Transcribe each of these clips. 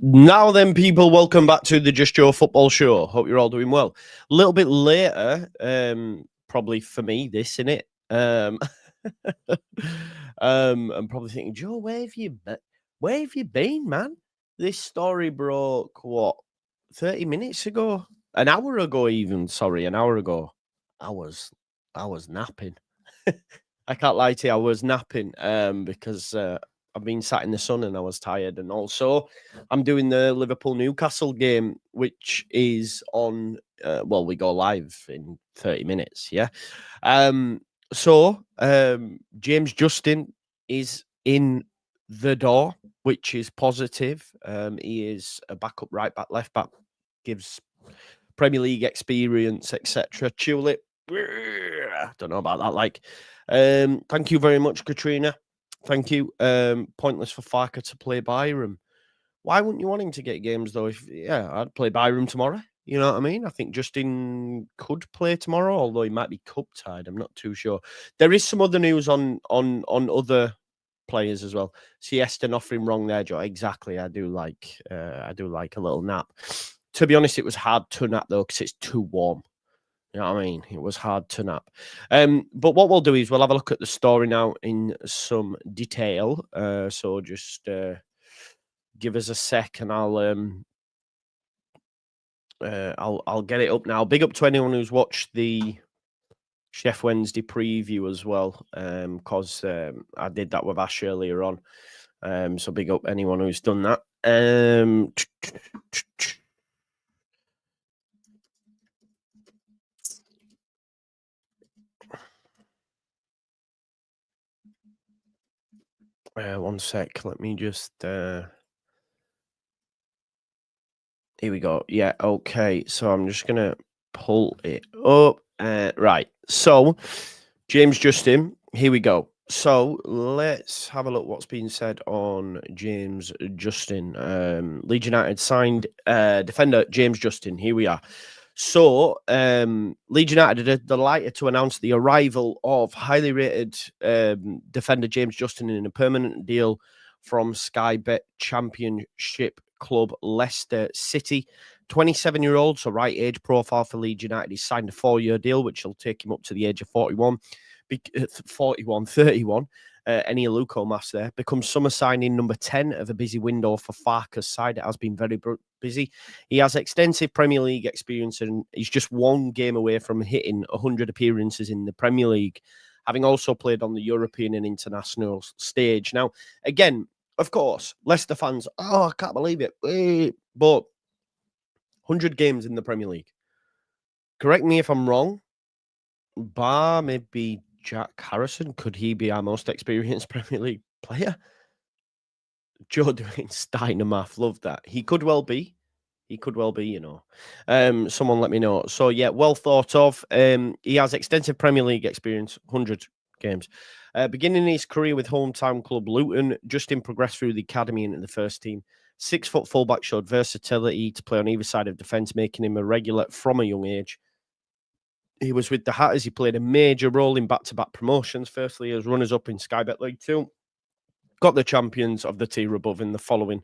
Now then, people, welcome back to the Just Your Football Show. Hope you're all doing well. A little bit later, probably for me, this, innit? I'm probably thinking, Joe, where have you been, man? This story broke, 30 minutes ago? An hour ago, even. Sorry, an hour ago. I was napping. I can't lie to you, I was napping because I've been sat in the sun and I was tired. And also, I'm doing the Liverpool-Newcastle game, which is on, we go live in 30 minutes, yeah? James Justin is in the door, which is positive. He is a backup right back, left back, gives Premier League experience, etc. Tulip, I don't know about that. Thank you very much, Katrina. Thank you. Pointless for Farker to play Byram. Why wouldn't you want him to get games though? I'd play Byram tomorrow. You know what I mean? I think Justin could play tomorrow, although he might be cup tied. I'm not too sure. There is some other news on other players as well. Siesta, nothing wrong there, Joe. Exactly. I do like a little nap. To be honest, it was hard to nap though because it's too warm. You know what I mean? It was hard to nap. But what we'll do is we'll have a look at the story now in some detail. So just give us a sec, and I'll get it up now. Big up to anyone who's watched the Chef Wednesday preview as well, because I did that with Ash earlier on. So big up anyone who's done that. One sec. Let me just. Here we go. Yeah. Okay. So I'm just gonna pull it up. Right. So James Justin. Here we go. So let's have a look what's been said on James Justin. Leeds United signed defender James Justin. Here we are. So Leeds United are delighted to announce the arrival of highly rated defender James Justin in a permanent deal from Sky Bet Championship club Leicester City. 27-year-old, so right age profile for Leeds United. He's signed a 4-year deal, which will take him up to the age of 31. 31. Any Aluko maths there. Becomes summer signing number 10 of a busy window for Farker's side. It has been very busy. He has extensive Premier League experience and he's just one game away from hitting 100 appearances in the Premier League, having also played on the European and international stage. Now, again, of course, Leicester fans, I can't believe it. But 100 games in the Premier League. Correct me if I'm wrong. Bar maybe Jack Harrison, could he be our most experienced Premier League player? Joe doing Steiner math, love that. He could well be. You know. Someone let me know. So yeah, well thought of. He has extensive Premier League experience, 100 games. Beginning his career with hometown club Luton, Justin progressed through the academy into the first team. 6-foot fullback showed versatility to play on either side of defence, making him a regular from a young age. He was with the Hatters. He played a major role in back-to-back promotions. Firstly, as runners-up in Sky Bet League 2. Got the champions of the tier above in the following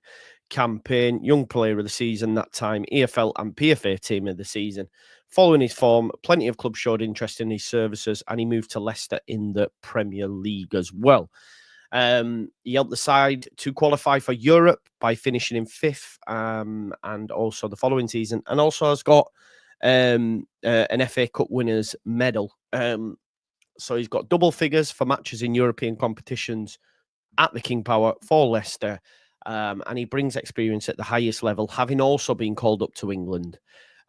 campaign. Young player of the season that time. EFL and PFA team of the season. Following his form, plenty of clubs showed interest in his services and he moved to Leicester in the Premier League as well. He helped the side to qualify for Europe by finishing in 5th and also the following season. And also has got an FA Cup winners medal. So he's got double figures for matches in European competitions at the King Power for Leicester. And he brings experience at the highest level, having also been called up to England.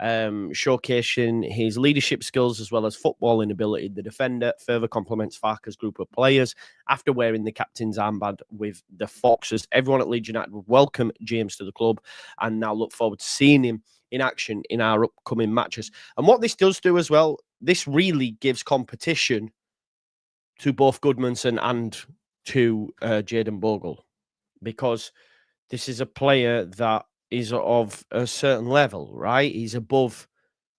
Showcasing his leadership skills as well as footballing ability. The defender further complements Farker's group of players after wearing the captain's armband with the Foxes. Everyone at Leeds United would welcome James to the club and now look forward to seeing him in action in our upcoming matches. And what this does do as well, this really gives competition to both Goodmanson and to Jayden Bogle, because this is a player that is of a certain level, right? He's above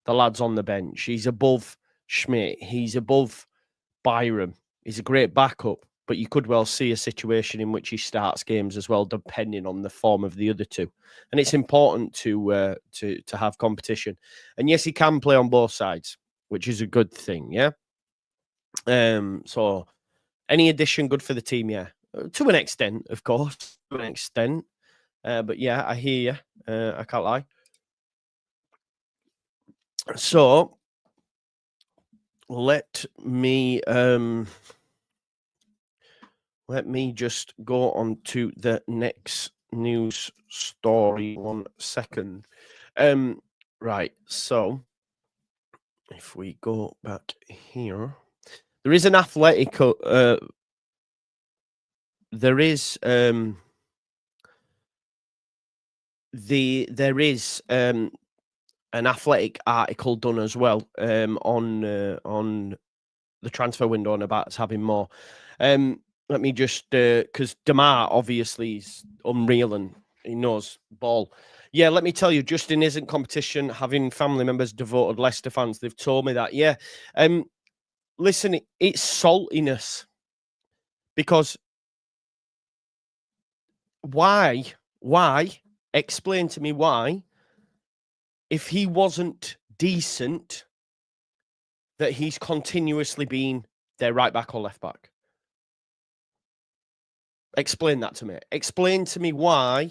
the lads on the bench. He's above Schmidt. He's above Byram. He's a great backup. but you could well see a situation in which he starts games as well, depending on the form of the other two. And it's important to have competition. And yes, he can play on both sides, which is a good thing. Yeah. So any addition good for the team? Yeah, to an extent, of course, to an extent. But yeah, I hear you. I can't lie. So let me just go on to the next news story. 1 second. Right. So if we go back here, there is an Atletico. There is an Athletic article done as well on the transfer window and about having more. Let me just because Demar obviously is unreal and he knows ball. Yeah, let me tell you, Justin isn't competition. Having family members devoted Leicester fans, they've told me that. Yeah, listen, it's saltiness because why? Explain to me why. If he wasn't decent, that he's continuously been their right back or left back. Explain that to me. Explain to me why,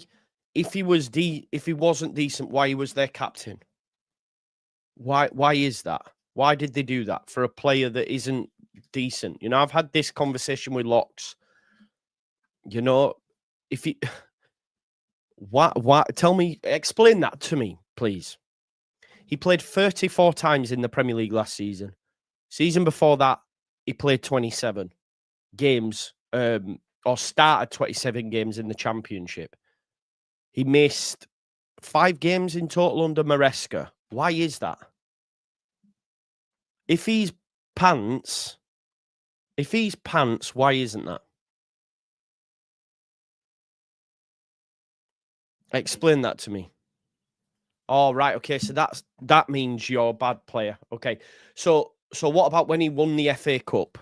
if he wasn't decent, why he was their captain. Why is that? Why did they do that for a player that isn't decent? You know, I've had this conversation with Locks. You know, if he why tell me, explain that to me, please. He played 34 times in the Premier League last season. Season before that, he played 27 games, or started 27 games in the Championship. He missed 5 games in total under Maresca. Why is that? If he's pants, why isn't that? Explain that to me. Oh, right. Okay. So that means you're a bad player. Okay. So what about when he won the FA Cup?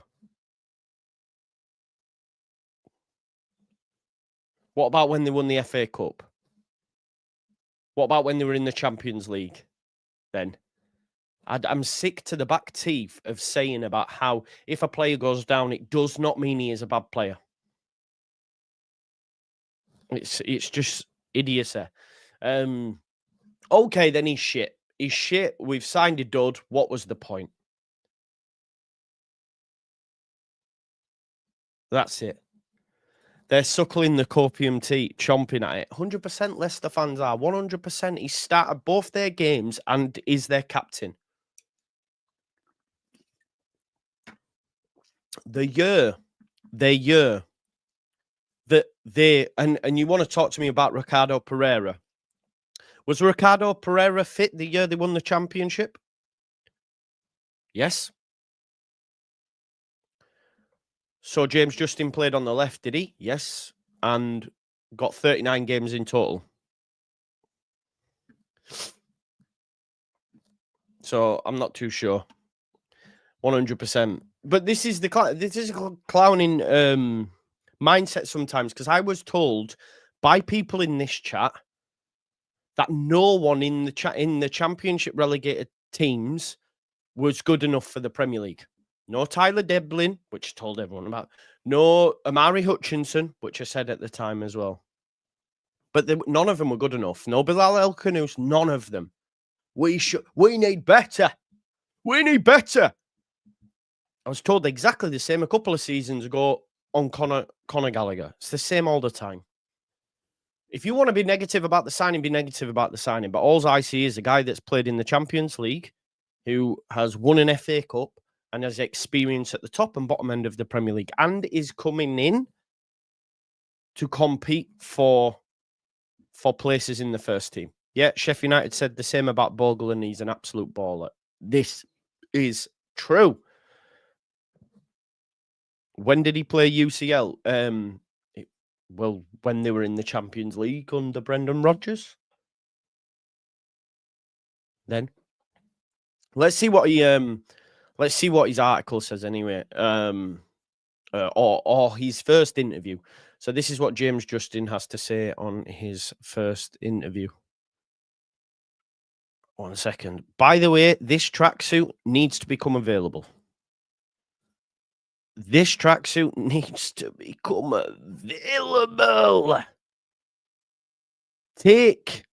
What about when they won the FA Cup? What about when they were in the Champions League? Then I'm sick to the back teeth of saying about how if a player goes down, it does not mean he is a bad player. It's just idiocy. Okay, then he's shit. He's shit. We've signed a dud. What was the point? That's it. They're suckling the copium tea, chomping at it. 100% Leicester fans are. 100%. He started both their games and is their captain. The year that they and you want to talk to me about Ricardo Pereira. Was Ricardo Pereira fit the year they won the Championship? Yes. So James Justin played on the left, did he? Yes. And got 39 games in total. So I'm not too sure. 100%. But this is a clowning mindset sometimes, because I was told by people in this chat that no one in the Championship relegated teams was good enough for the Premier League. No Tyler Devlin, which I told everyone about. No Amari Hutchinson, which I said at the time as well. But none of them were good enough. No Bilal El Khanous, none of them. We need better. We need better. I was told exactly the same a couple of seasons ago on Conor Gallagher. It's the same all the time. If you want to be negative about the signing, be negative about the signing. But all I see is a guy that's played in the Champions League, who has won an FA Cup and has experience at the top and bottom end of the Premier League, and is coming in to compete for places in the first team. Yeah, Sheffield United said the same about Bogle, and he's an absolute baller. This is true. When did he play UCL? Well, when they were in the Champions League under Brendan Rodgers. Then let's see what his article says anyway. or his first interview. So this is what James Justin has to say on his first interview. 1 second. By the way, this tracksuit needs to become available. This tracksuit needs to become available. Take.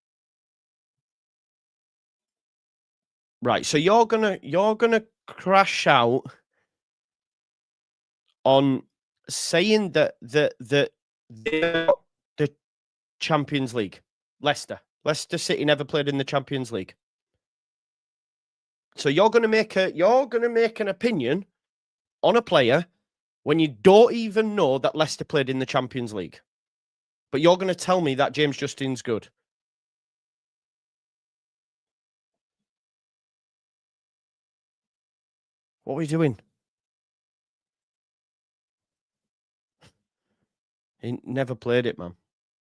Right, so you're gonna crash out on saying that they're the Champions League. Leicester City never played in the Champions League. So you're gonna make an opinion on a player when you don't even know that Leicester played in the Champions League. But you're gonna tell me that James Justin's good. What are we doing? He never played it, man.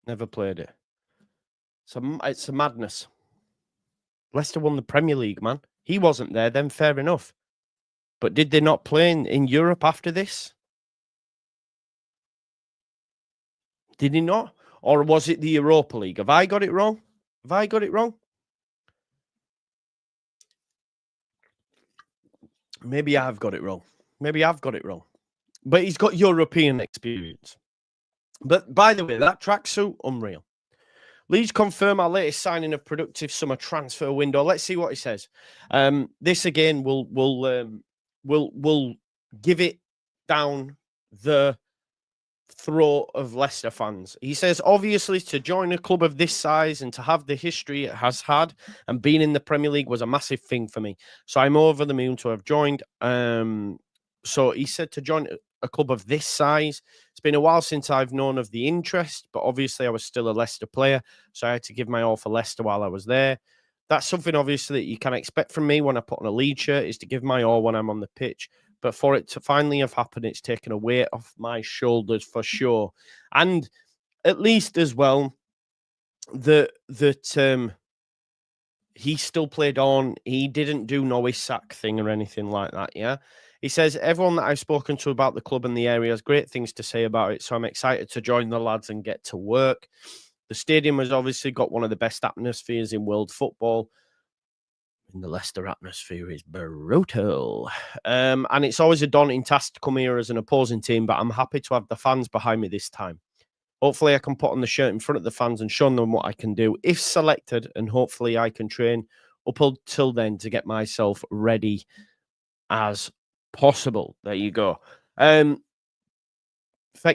Never played it. It's a madness. Leicester won the Premier League, man. He wasn't there, then fair enough. But did they not play in Europe after this? Did he not? Or was it the Europa League? Have I got it wrong? Maybe I've got it wrong. But he's got European experience. But by the way, that tracksuit, unreal. Leeds confirm our latest signing of productive summer transfer window. Let's see what he says. This again will give it down the throat of Leicester fans. He says, obviously, to join a club of this size and to have the history it has had and being in the Premier League was a massive thing for me. So I'm over the moon to have joined. So he said to join a club of this size. It's been a while since I've known of the interest, but obviously I was still a Leicester player, so I had to give my all for Leicester while I was there. That's something obviously that you can expect from me when I put on a Leeds shirt, is to give my all when I'm on the pitch. But for it to finally have happened, it's taken a weight off my shoulders for sure. And at least as well, that he still played on. He didn't do no sack thing or anything like that, yeah? He says, everyone that I've spoken to about the club and the area has great things to say about it, so I'm excited to join the lads and get to work. The stadium has obviously got one of the best atmospheres in world football. And the Leicester atmosphere is brutal. And it's always a daunting task to come here as an opposing team, but I'm happy to have the fans behind me this time. Hopefully I can put on the shirt in front of the fans and show them what I can do if selected, and hopefully I can train up until then to get myself ready as possible. There you go. Feck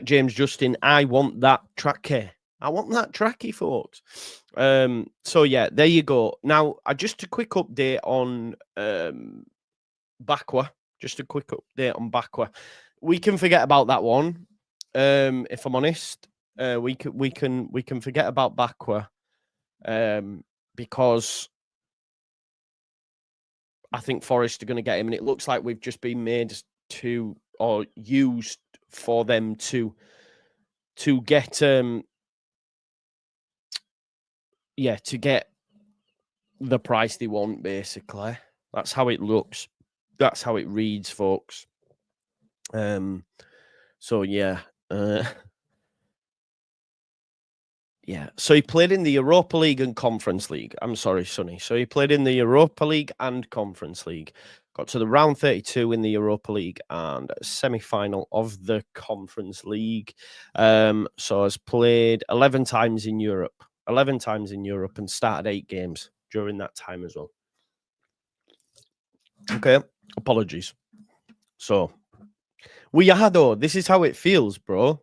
James Justin, I want that tracky. I want that tracky, folks. So yeah, there you go. Now, just a quick update on Bakwa. We can forget about that one. If I'm honest, we can forget about Bakwa because I think Forest are going to get him, and it looks like we've just been made to or used for them to get to get the price they want, basically. That's how it looks. That's how it reads, folks. So yeah. Yeah. So he played in the Europa League and Conference League. I'm sorry, Sonny. So he played in the Europa League and Conference League. Got to the round 32 in the Europa League and semi-final of the Conference League. So has played 11 times in Europe. And started 8 games during that time as well. Okay. Apologies. So we are, though. This is how it feels, bro.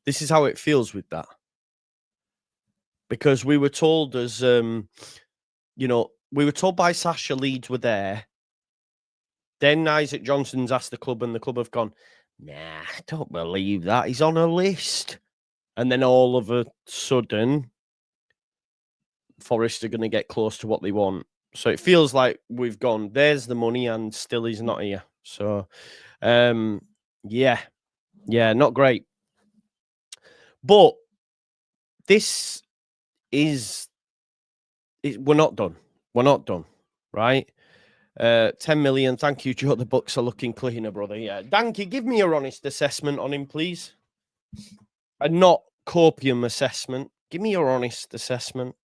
This is how it feels with that. Because we were told we were told by Sasha Leeds were there. Then Isaac Johnson's asked the club, and the club have gone, nah, I don't believe that. He's on a list. And then all of a sudden, Forest are going to get close to what they want. So it feels like we've gone, there's the money, and still he's not here. So, yeah, not great. But this is, we're not done. Right? 10 million. Thank you, Joe. The books are looking cleaner, brother. Yeah. Danky, give me your honest assessment on him, please. A not copium assessment. Give me your honest assessment,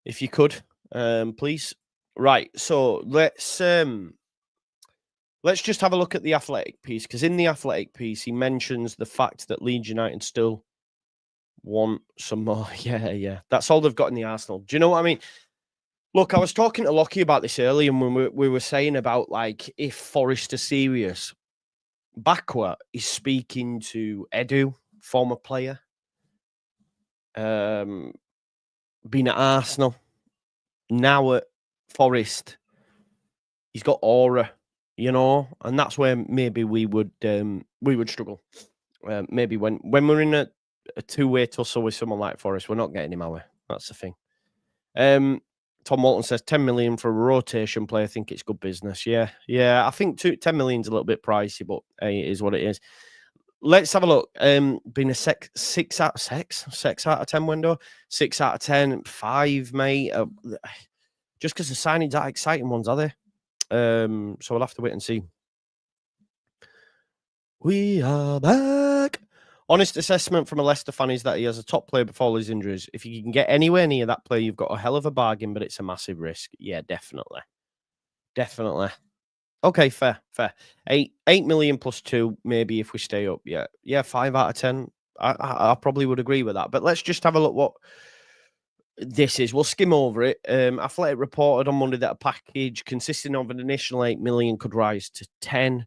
if you could, please. Right. So let's just have a look at the Athletic piece, because in the Athletic piece, he mentions the fact that Leeds United still want some more. Yeah. That's all they've got in the Arsenal. Do you know what I mean? Look, I was talking to Lockie about this earlier, and when we were saying about, like, if Forest are serious, Bakwa is speaking to Edu, former player, been at Arsenal, now at Forest. He's got aura, and that's where maybe we would struggle. Maybe when we're in a two-way tussle with someone like Forest, we're not getting him away. That's the thing. Tom Walton says 10 million for a rotation player. I think it's good business. Yeah. I think 10 million is a little bit pricey, but hey, it is what it is. Let's have a look. Been a 6 out of 10 window, 6 out of 10, 5, mate. Just because the signings aren't exciting ones, are they? So we'll have to wait and see. We are back. Honest assessment from a Leicester fan is that he has a top player before his injuries. If you can get anywhere near that player, you've got a hell of a bargain, but it's a massive risk. Yeah, definitely. Okay, fair. 8 million plus 2, maybe if we stay up. Yeah, 5 out of 10. I probably would agree with that. But let's just have a look what this is. We'll skim over it. Athletic reported on Monday that a package consisting of an initial 8 million could rise to 10.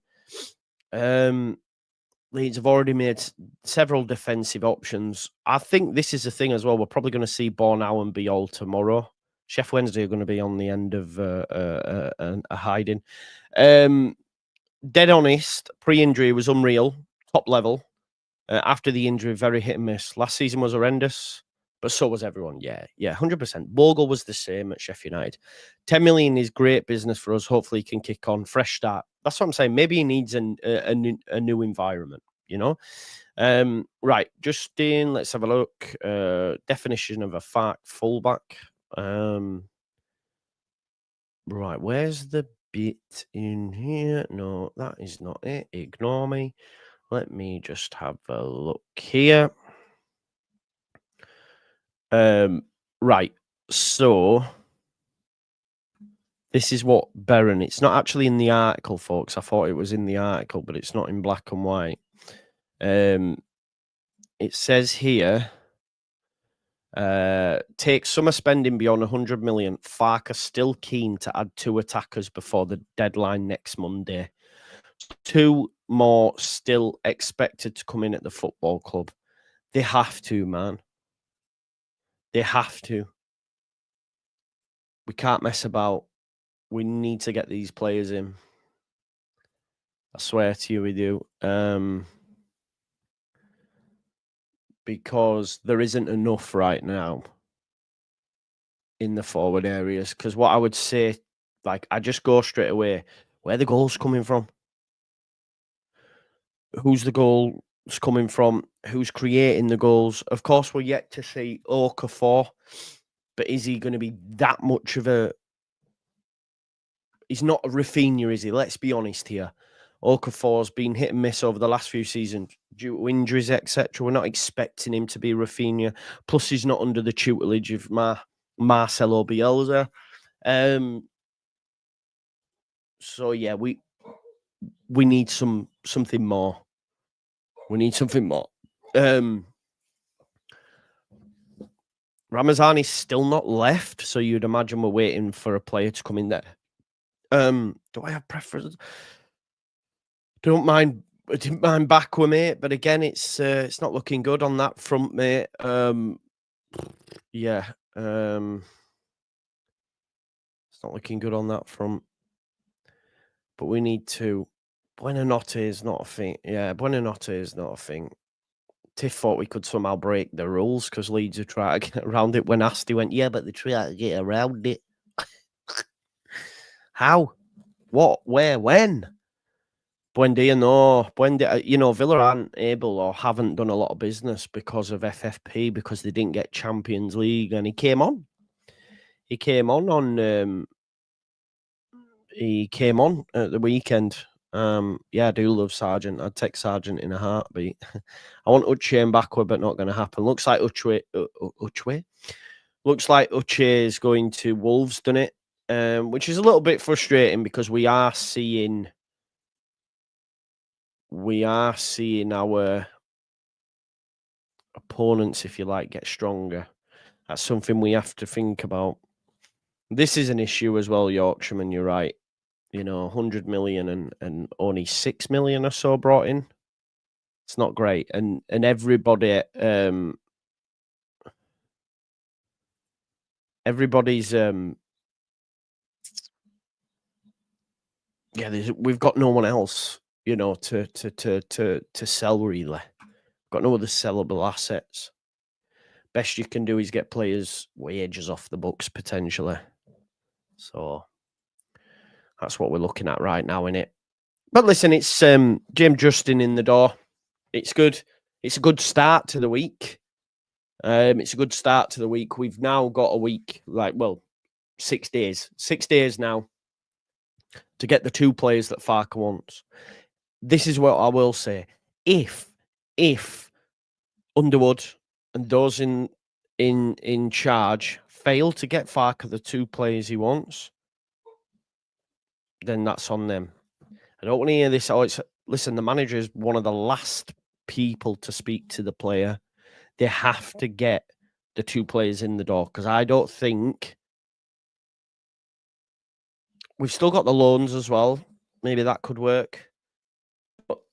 Leeds have already made several defensive options. I think this is the thing as well. We're probably going to see Bornau and Biol tomorrow. Chef Wednesday are going to be on the end of a hiding. Dead honest, pre-injury was unreal, top level. After the injury, very hit and miss. Last season was horrendous, but so was everyone. Yeah, 100%. Bogle was the same at Sheffield United. 10 million is great business for us. Hopefully he can kick on, fresh start. That's what I'm saying. Maybe he needs a new environment, Right, Justin, let's have a look. Definition of a fullback. Right, where's the bit in here? No, that is not it. Ignore me. Let me just have a look here. Right, so this is what Berron. It's not actually in the article, folks. I thought it was in the article, but it's not in black and white. It says here, take summer spending beyond 100 million. Farke still keen to add 2 attackers before the deadline next Monday. 2 more still expected to come in at the football club. They have to, man. They have to. We can't mess about. We need to get these players in. I swear to you, we do. Because there isn't enough right now in the forward areas. Because what I would say, I just go straight away, where are the goals coming from? Who's the goals coming from? Who's creating the goals? Of course, we're yet to see Okafor, but is he going to be that much of a... He's not a Rafinha, is he? Let's be honest here. Okafor's been hit and miss over the last few seasons due to injuries, etc. We're not expecting him to be Rafinha. Plus, he's not under the tutelage of Marcelo Bielsa. So yeah, we need something more. We need something more. Ramazani's still not left, so you'd imagine we're waiting for a player to come in there. Do I have preference? Didn't mind Bakwa, mate, but again, it's not looking good on that front, mate. Yeah. It's not looking good on that front. But we need to. Buonanotte is not a thing. Yeah, Buonanotte is not a thing. Tiff thought we could somehow break the rules because Leeds are trying to get around it. When Asti went, yeah, but they're trying to get around it. How? What? Where? When? Buendia, no. Buendia, Villa aren't able or haven't done a lot of business because of FFP, because they didn't get Champions League, and he came on. He came on he came on at the weekend. Yeah, I do love Sargent. I'd take Sargent in a heartbeat. I want Uche backward, but not going to happen. Looks like Uche. Looks like Uche is going to Wolves, doesn't it? Which is a little bit frustrating because we are seeing our opponents, if you like, get stronger. That's something we have to think about. This is an issue as well, Yorkshireman. You're right. 100 million and only 6 million or so brought in. It's not great, and everybody, everybody's, we've got no one else, to sell really. Got no other sellable assets. Best you can do is get players' wages off the books potentially. So that's what we're looking at right now, innit? But listen, it's James Justin in the door. It's good. It's a good start to the week. It's a good start to the week. We've now got a week, 6 days. 6 days now to get the 2 players that Farke wants. This is what I will say. If Underwood and those in charge fail to get Farke the 2 players he wants, then that's on them. I don't want to hear this. Listen, the manager is one of the last people to speak to the player. They have to get the 2 players in the door because I don't think we've still got the loans as well. Maybe that could work. But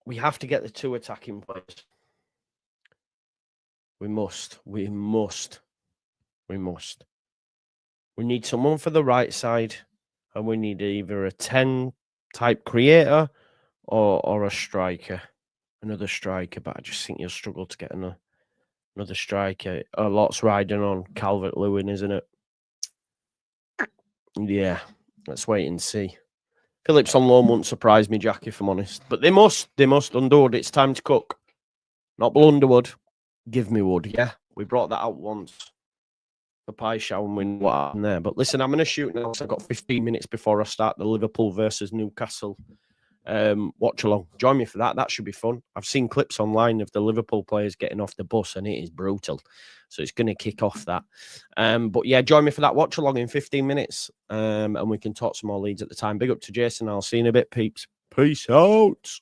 we have to get the 2 attacking players. We must. We need someone for the right side, and we need either a 10 type creator or a striker. Another striker, but I just think you'll struggle to get another striker. A lot's riding on Calvert-Lewin, isn't it? Yeah, let's wait and see. Phillips on loan won't surprise me, Jack, if I'm honest. But they must. Underwood, it's time to cook. Not Blunderwood. Give me Wood, yeah. We brought that out once. The pie show and win what happened there. But listen, I'm going to shoot now. So I've got 15 minutes before I start the Liverpool versus Newcastle watch along. Join me for that. That should be fun. I've seen clips online of the Liverpool players getting off the bus and it is brutal. So it's going to kick off that. But yeah, join me for that watch along in 15 minutes. And we can talk some more Leeds at the time. Big up to Jason. I'll see you in a bit, peeps. Peace out.